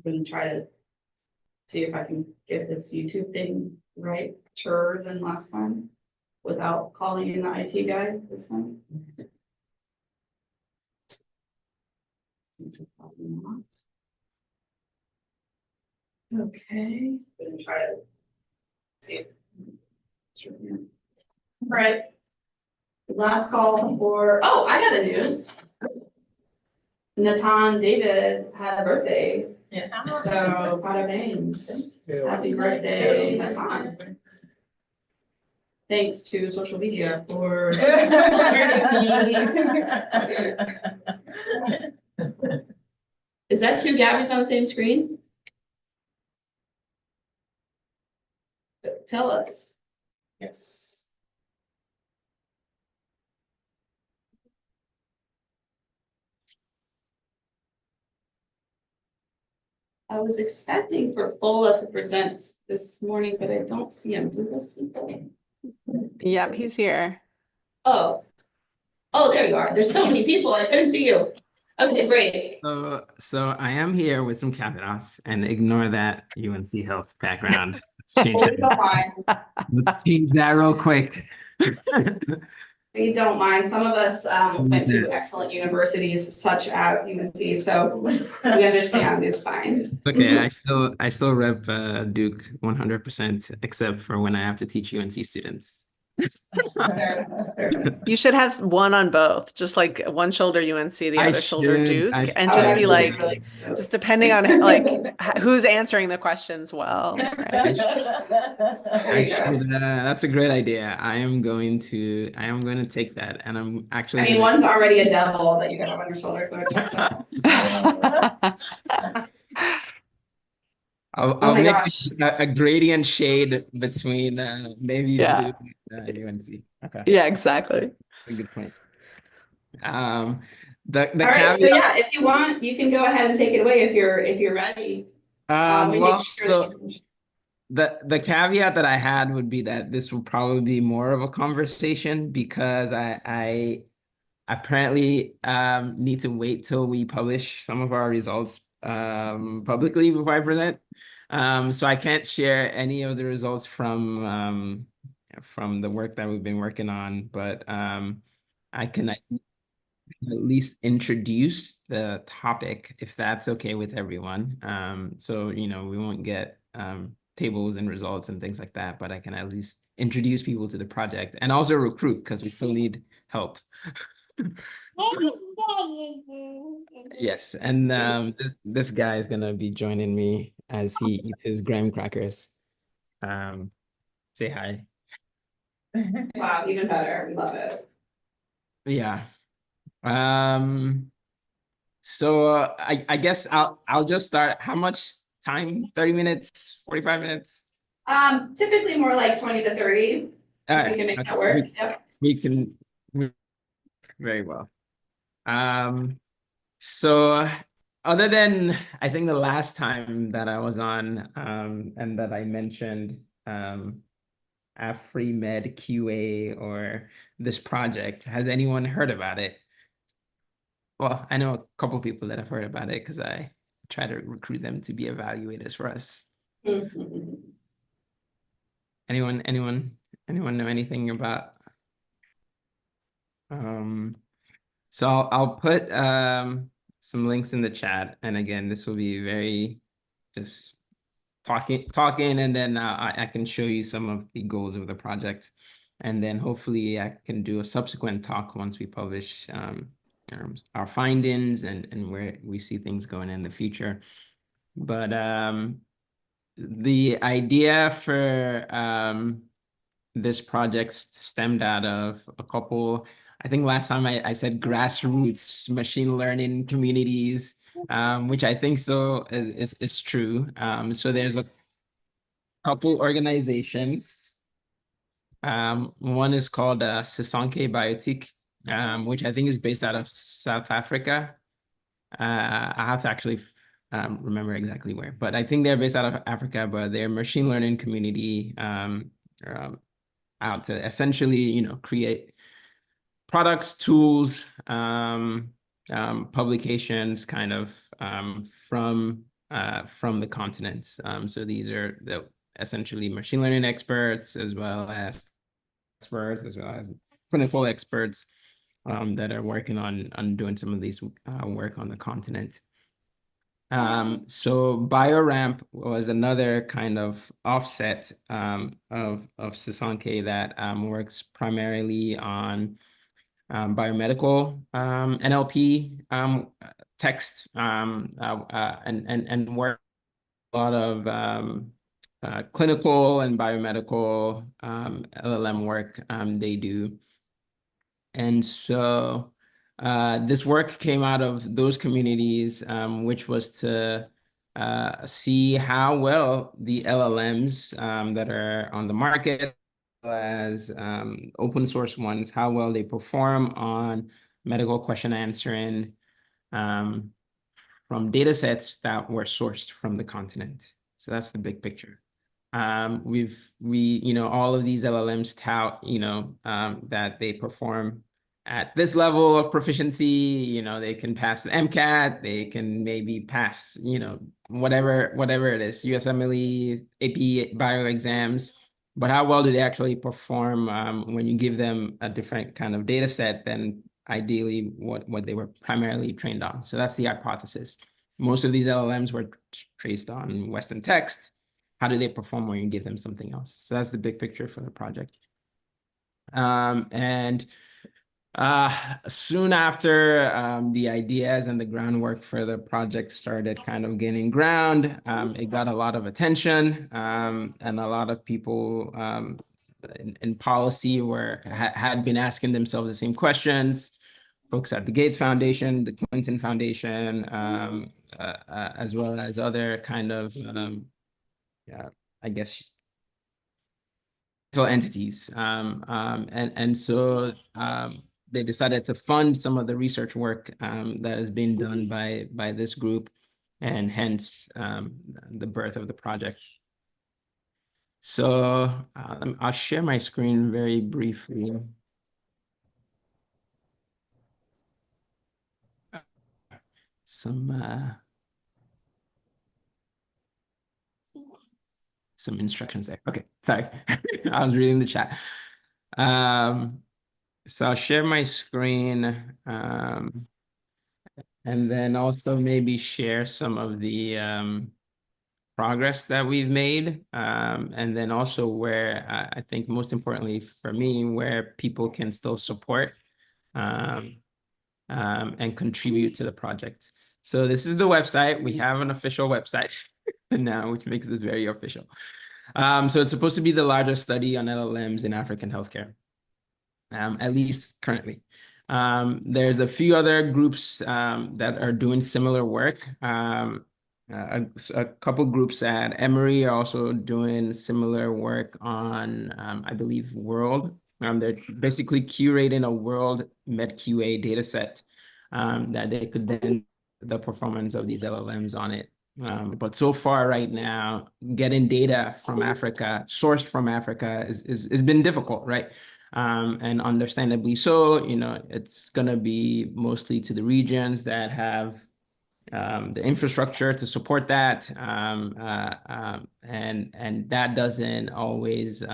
I'm gonna try to see if I can get this YouTube thing righter than last time without calling in the IT guy this time. Probably not. Okay, I'm gonna try to see if. All right. Last call for, oh, I got a news. Natan David had a birthday. Yeah. So, bada bangs. Happy birthday, Natan. Thanks to social media for alerting me. Is that two Gabby's on the same screen? Tell us. Yes. I was expecting for Fola to present this morning, but I don't see him. Do this. Yep, he's here. Oh. Oh, there you are. There's so many people. I couldn't see you. Okay, great. So I am here with some caveats, and ignore that UNC Health background. Let's change that real quick. We don't mind. Some of us went to excellent universities such as UNC, so we understand. It's fine. Okay, I still rep Duke 100%, except for when I have to teach UNC students. You should have one on both, just like one shoulder UNC, the other shoulder Duke, and just be like, just depending on like who's answering the questions well. Right? Actually, that's a great idea. I am going to take that, and I'm actually. I mean, one's already a devil that you got on your shoulder, so it checks out. I'll make a gradient shade between maybe blue and UNC. Okay. Yeah, exactly. A good point. The all right, so yeah, if you want, you can go ahead and take it away if you're ready. Well, so the caveat that I had would be that this will probably be more of a conversation because I apparently need to wait till we publish some of our results publicly before I present. So I can't share any of the results from the work that we've been working on, but I can at least introduce the topic if that's okay with everyone. So we won't get tables and results and things like that, but I can at least introduce people to the project and also recruit because we still need help. Yes, and this guy is gonna be joining me as he eats his graham crackers. Say hi. Wow, even better. We love it. Yeah. So I guess I'll just start. How much time? 30 minutes, 45 minutes? Typically more like 20 to 30. All We right. can make that work. Yep. We can very well. So other than I think the last time that I was on and that I mentioned AfriMedQA or this project, has anyone heard about it? Well, I know a couple of people that have heard about it because I try to recruit them to be evaluators for us. Mm-hmm. Anyone know anything about? So I'll put some links in the chat, and again, this will be very just talking, and then I can show you some of the goals of the project, and then hopefully I can do a subsequent talk once we publish our findings and where we see things going in the future. But the idea for this project stemmed out of a couple. I think last time I said grassroots machine learning communities, which I think so is true. So there's a couple organizations. One is called Sisonke Biotique, which I think is based out of South Africa. I have to actually remember exactly where, but I think they're based out of Africa, but they're a machine learning community out to essentially, create products, tools, publications kind of from from the continents. So these are essentially machine learning experts, as well as clinical experts that are working on doing some of these work on the continent. So BioRamp was another kind of offset of Sisonke that works primarily on biomedical NLP text and work a lot of clinical and biomedical LLM work they do. And so this work came out of those communities, which was to see how well the LLMs that are on the market, as open source ones, how well they perform on medical question answering from data sets that were sourced from the continent. So that's the big picture. All of these LLMs tout, that they perform at this level of proficiency, they can pass the MCAT, they can maybe pass, whatever it is, USMLE, AP bio exams, but how well do they actually perform when you give them a different kind of data set than ideally what they were primarily trained on? So that's the hypothesis. Most of these LLMs were traced on Western text. How do they perform when you give them something else? So that's the big picture for the project. Soon after the ideas and the groundwork for the project started kind of gaining ground, it got a lot of attention, and a lot of people in policy had been asking themselves the same questions. Folks at the Gates Foundation, the Clinton Foundation, as well as other kind of I guess entities, and so they decided to fund some of the research work that has been done by this group, and hence the birth of the project. So I'll share my screen very briefly. Some instructions there. Okay, sorry. I was reading the chat. So I'll share my screen, and then also maybe share some of the progress that we've made, and then also where I think most importantly for me, where people can still support and contribute to the project. So this is the website. We have an official website now, which makes it very official. So it's supposed to be the largest study on LLMs in African healthcare, at least currently. There's a few other groups that are doing similar work. A couple groups at Emory are also doing similar work on, I believe, World. They're basically curating a World MedQA dataset that they could then the performance of these LLMs on it. But so far right now, getting data from Africa, sourced from Africa, has been difficult, right? And understandably so, it's going to be mostly to the regions that have the infrastructure to support that. And that doesn't always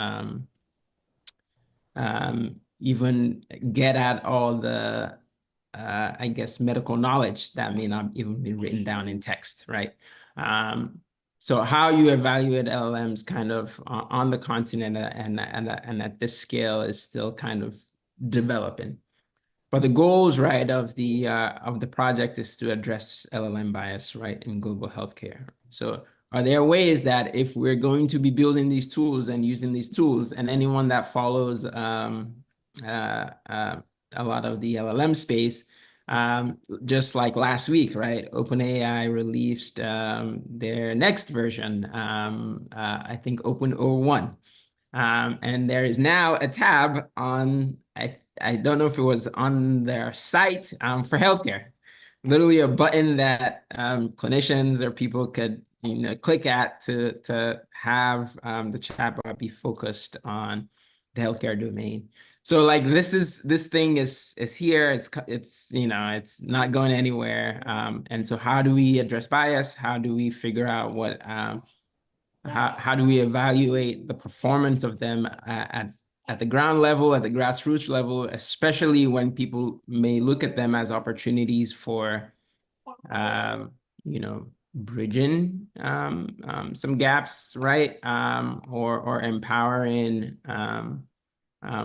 even get at all the I guess medical knowledge that may not even be written down in text, right? So how you evaluate LLMs kind of on the continent and at this scale is still kind of developing. But the goals, right, of the project is to address LLM bias, right, in global healthcare. So are there ways that if we're going to be building these tools and using these tools, and anyone that follows a lot of the LLM space, just like last week, right? OpenAI released their next version, I think Open01. And there is now a tab on, I don't know if it was on their site for healthcare, literally a button that clinicians or people could click at to have the chatbot be focused on the healthcare domain. So like this thing is here. It's it's not going anywhere. And so how do we address bias? How do we figure out what how do we evaluate the performance of them at the ground level, at the grassroots level, especially when people may look at them as opportunities for bridging some gaps, right? Or empowering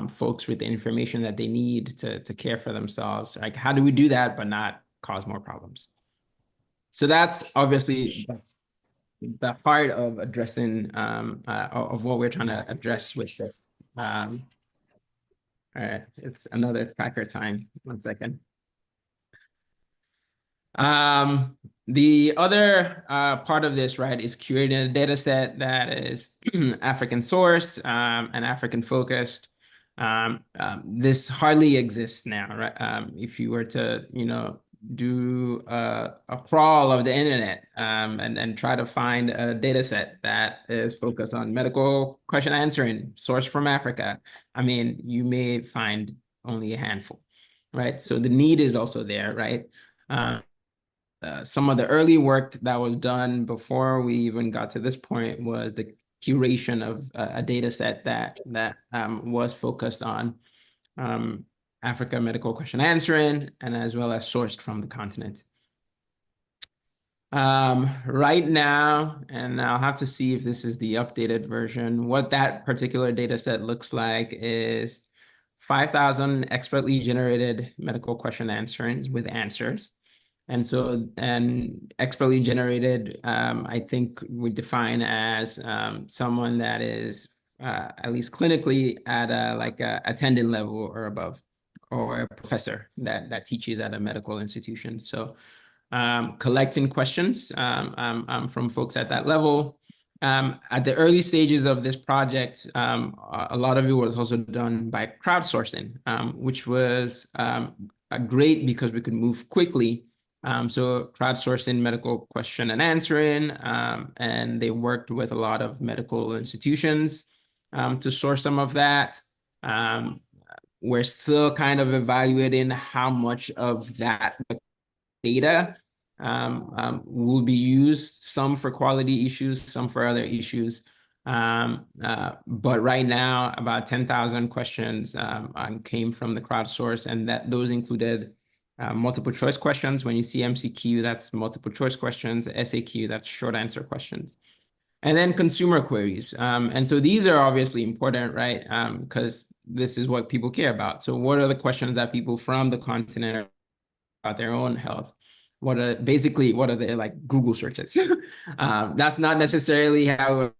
folks with the information that they need to care for themselves. Like, how do we do that but not cause more problems? So that's obviously the heart of addressing of what we're trying to address with it. All right, it's another tracker time. 1 second. The other part of this, right, is curating a data set that is African sourced and African focused. This hardly exists now, right? If you were to, do a crawl of the internet and try to find a data set that is focused on medical question answering, sourced from Africa, I mean, you may find only a handful, right? So the need is also there, right? Some of the early work that was done before we even got to this point was the curation of a data set that was focused on Africa medical question answering, and as well as sourced from the continent. Right now, and I'll have to see if this is the updated version, what that particular data set looks like is 5,000 expertly generated medical question answerings with answers. And so, and expertly generated, I think we define as someone that is at least clinically at a attending level or above, or a professor that teaches at a medical institution. So collecting questions from folks at that level. At the early stages of this project, a lot of it was also done by crowdsourcing, which was great because we could move quickly. So crowdsourcing medical question and answering, and they worked with a lot of medical institutions to source some of that. We're still kind of evaluating how much of that data will be used, some for quality issues, some for other issues. But right now, about 10,000 questions came from the crowdsource, and those included multiple choice questions. When you see MCQ, that's multiple choice questions. SAQ, that's short answer questions. And then consumer queries. And so these are obviously important, right? Because this is what people care about. So what are the questions that people from the continent are about their own health? What are their like Google searches? That's not necessarily how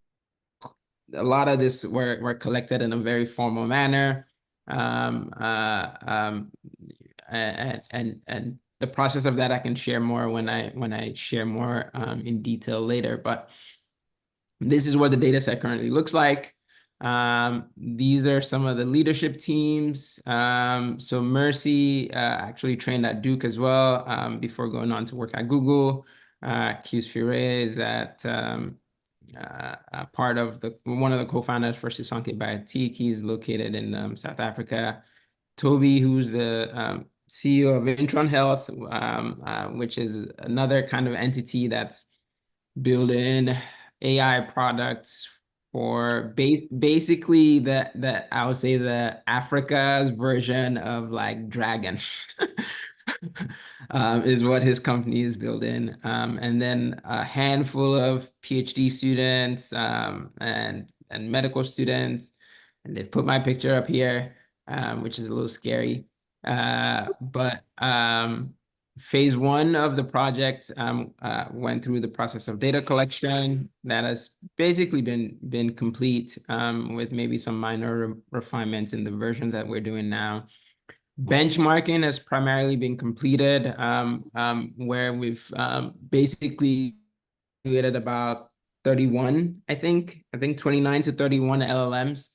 a lot of this were collected in a very formal manner. And the process of that I can share more when I share more in detail later. But this is what the data set currently looks like. These are some of the leadership teams. So Mercy actually trained at Duke as well before going on to work at Google. Q's Fure is at part of one of the co-founders for Sisonke Biotech. He's located in South Africa. Toby, who's the CEO of Intron Health, which is another kind of entity that's building AI products for basically the I would say the Africa's version of like Dragon. Is what his company is building. And then a handful of PhD students and medical students. And they've put my picture up here, which is a little scary. But phase 1 of the project went through the process of data collection that has basically been complete with maybe some minor refinements in the versions that we're doing now. Benchmarking has primarily been completed, where we've basically created about 31, I think 29 to 31 LLMs.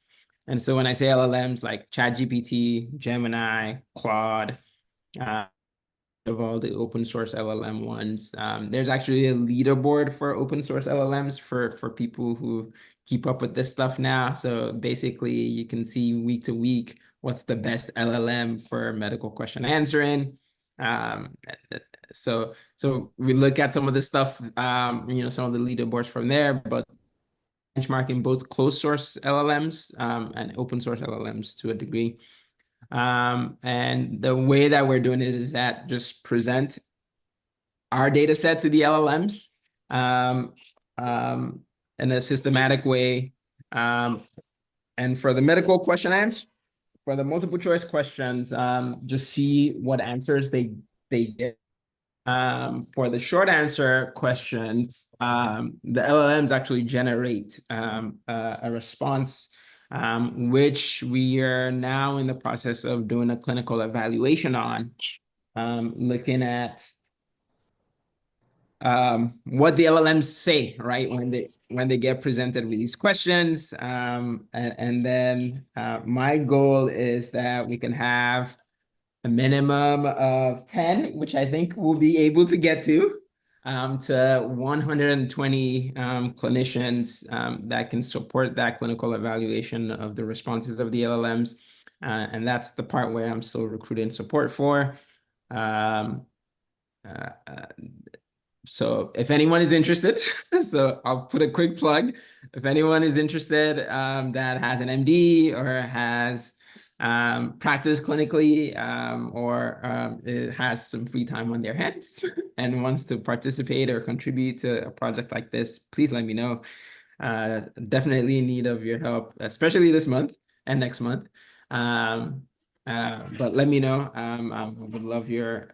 And so when I say LLMs, like ChatGPT, Gemini, Claude, of all the open source LLM ones. There's actually a leaderboard for open source LLMs for people who keep up with this stuff now. So basically you can see week to week what's the best LLM for medical question answering. So we look at some of the stuff, some of the leaderboards from there, but benchmarking both closed source LLMs and open source LLMs to a degree. And the way that we're doing it is that just present our data set to the LLMs in a systematic way. And for the medical question answer, for the multiple choice questions, just see what answers they get. For the short answer questions, the LLMs actually generate a response, which we are now in the process of doing a clinical evaluation on, looking at what the LLMs say, right, when they get presented with these questions. And then my goal is that we can have a minimum of 10, which I think we'll be able to get to 120 clinicians that can support that clinical evaluation of the responses of the LLMs. And that's the part where I'm still recruiting support for. So if anyone is interested, so I'll put a quick plug. If anyone is interested that has an MD or has practiced clinically or it has some free time on their hands and wants to participate or contribute to a project like this, please let me know. Definitely in need of your help, especially this month and next month. But let me know. I would love your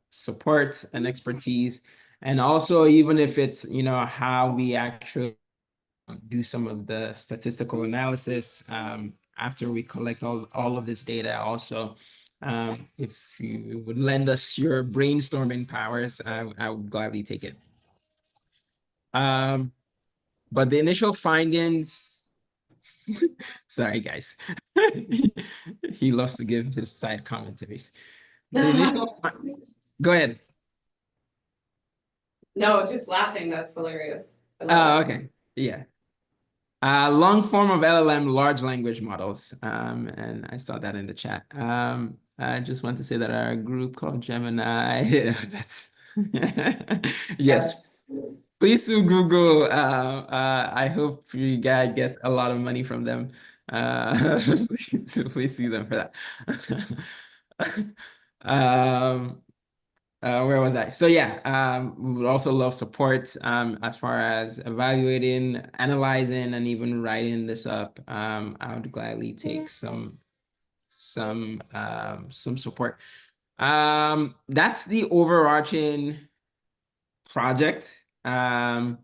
support and expertise. And also, even if it's, how we actually do some of the statistical analysis after we collect all of this data also, if you would lend us your brainstorming powers, I would gladly take it. But the initial findings, sorry guys, he loves to give his side commentaries. The initial, go ahead. No, just laughing. That's hilarious. Oh, okay. Yeah. Long form of LLM, large language models. And I saw that in the chat. I just want to say that our group called GEMINI, that's yes. Please sue Google. I hope you guys get a lot of money from them. Please sue them for that. Where was I? So yeah, we would also love support as far as evaluating, analyzing, and even writing this up. I would gladly take some support. That's the overarching project. Some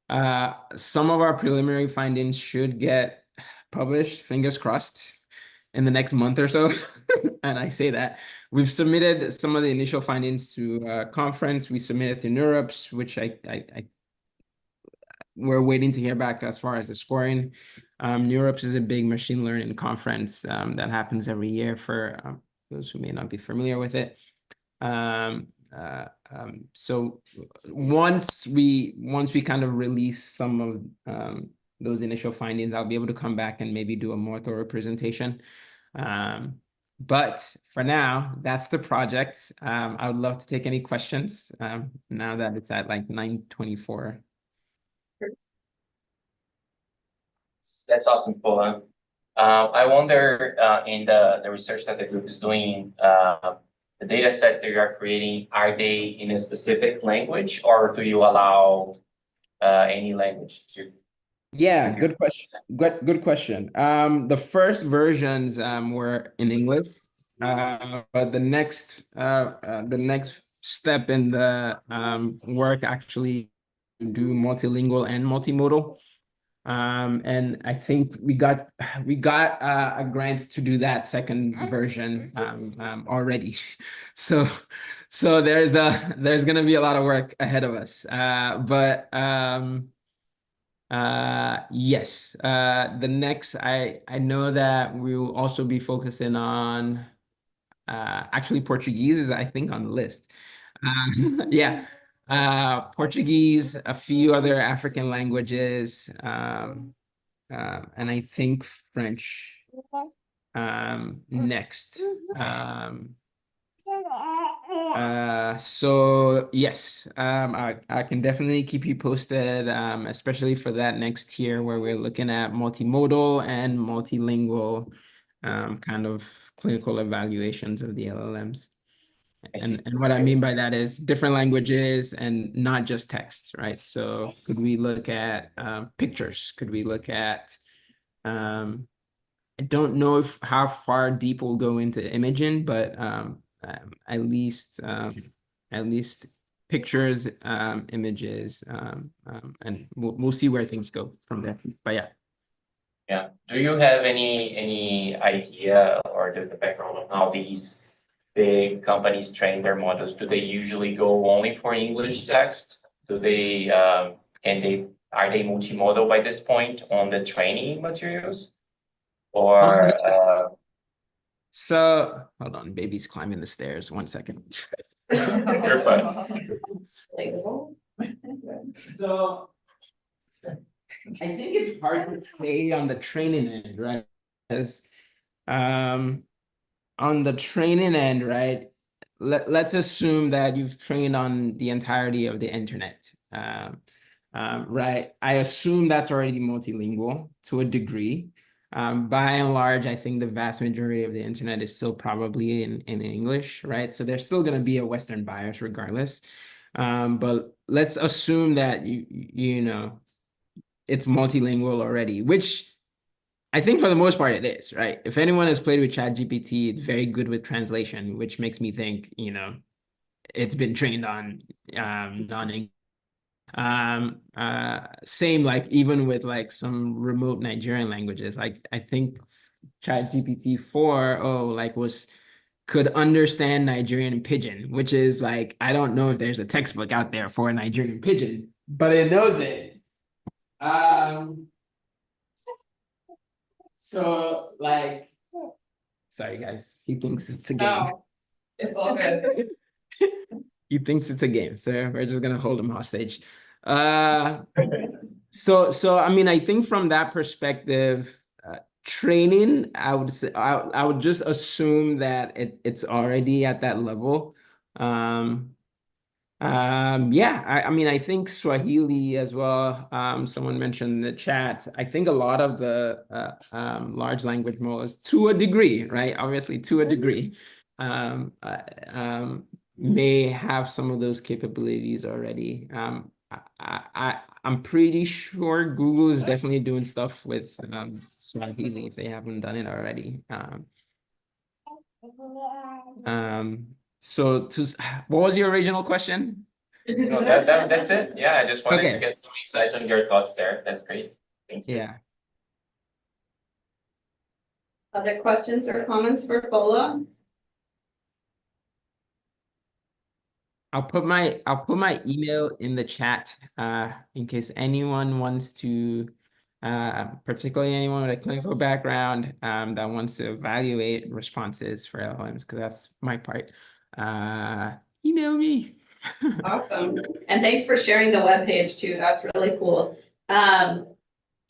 of our preliminary findings should get published, fingers crossed, in the next month or so. And I say that we've submitted some of the initial findings to a conference. We submitted to NeurIPS, which we're waiting to hear back as far as the scoring. NeurIPS is a big machine learning conference that happens every year for those who may not be familiar with it. So once we kind of release some of those initial findings, I'll be able to come back and maybe do a more thorough presentation. But for now, that's the project. I would love to take any questions now that it's at like 9:24. That's awesome, Fola. I wonder in the research that the group is doing, the data sets that you are creating, are they in a specific language or do you allow any language to? Yeah, good question. Good question. The first versions were in English, but the next step in the work actually do multilingual and multimodal. And I think we got a grant to do that second version already. So there's gonna be a lot of work ahead of us. But yes, the next I know that we will also be focusing on actually Portuguese is I think on the list. Yeah, Portuguese, a few other African languages, and I think French. next. So yes, I can definitely keep you posted, especially for that next tier where we're looking at multimodal and multilingual kind of clinical evaluations of the LLMs. And what I mean by that is different languages and not just text, right? So could we look at pictures? Could we look at I don't know if how far deep we'll go into imaging, but at least pictures, images, and we'll see where things go from there. But yeah. Yeah. Do you have any idea or the background on how these big companies train their models? Do they usually go only for English text? Do they are they multimodal by this point on the training materials? Or So hold on, baby's climbing the stairs. 1 second. You're fine. So I think it's hard to say on the training end, right? Because on the training end, right? Let's assume that you've trained on the entirety of the internet. Right. I assume that's already multilingual to a degree. By and large, I think the vast majority of the internet is still probably in English, right? So there's still going to be a Western bias regardless. But let's assume that you know it's multilingual already, which I think for the most part it is, right? If anyone has played with ChatGPT, it's very good with translation, which makes me think, it's been trained on non-English. Same like even with like some remote Nigerian languages, like I think ChatGPT 4.0 like could understand Nigerian pidgin, which is like I don't know if there's a textbook out there for Nigerian pidgin, but it knows it. So like, sorry guys, he thinks it's a game. No, it's all good. He thinks it's a game, so we're just gonna hold him hostage. So I mean, I think from that perspective, training, I would say I would just assume that it's already at that level. Yeah, I mean, I think Swahili as well. Someone mentioned in the chat. I think a lot of the large language models, to a degree, right? Obviously, to a degree, um, uh, um, may have some of those capabilities already. I'm pretty sure Google is definitely doing stuff with Swahili if they haven't done it already. So what was your original question? No, that's it. Yeah, I just wanted Okay. to get some insight on your thoughts there. That's great. Thank you. Yeah. Other questions or comments for Fola? I'll put my email in the chat in case anyone wants to particularly anyone with a clinical background that wants to evaluate responses for LLMs, because that's my part. Email me. Awesome. And thanks for sharing the webpage too. That's really cool. Can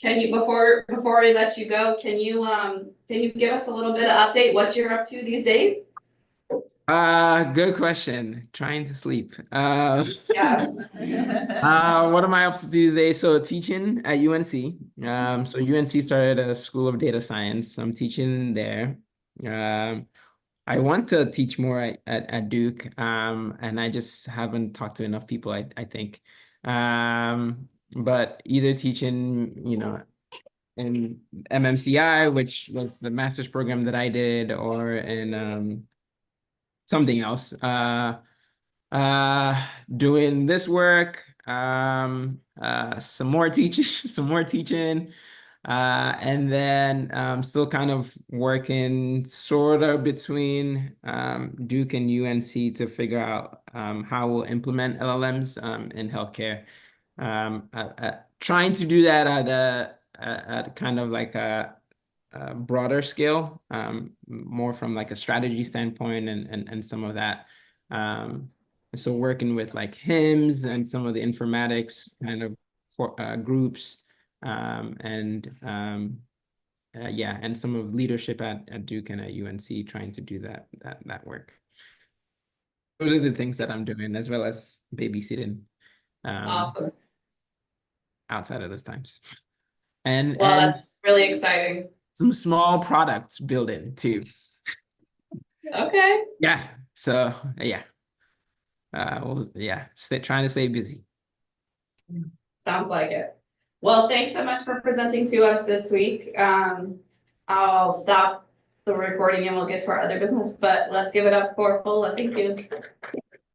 you, before I let you go, can you give us a little bit of update what you're up to these days? Good question. Trying to sleep. Yes. What am I up to today? So teaching at UNC. So UNC started a school of data science. I'm teaching there. I want to teach more at Duke. And I just haven't talked to enough people, I think. But either teaching, in MMCI, which was the master's program that I did, or in something else. Doing this work, some more teaching, and then still kind of working sort of between Duke and UNC to figure out how we'll implement LLMs in healthcare. Trying to do that at kind of like a broader scale, more from like a strategy standpoint and some of that. So working with like HIMSS and some of the informatics kind of groups, and yeah, and some of leadership at Duke and at UNC trying to do that work. Those are the things that I'm doing, as well as babysitting Awesome. outside of those times. Well, And that's really exciting. some small products building too. Okay. Yeah. So yeah. Trying to stay busy. Sounds like it. Well, thanks so much for presenting to us this week. I'll stop the recording and we'll get to our other business, but let's give it up for Fola. Thank you.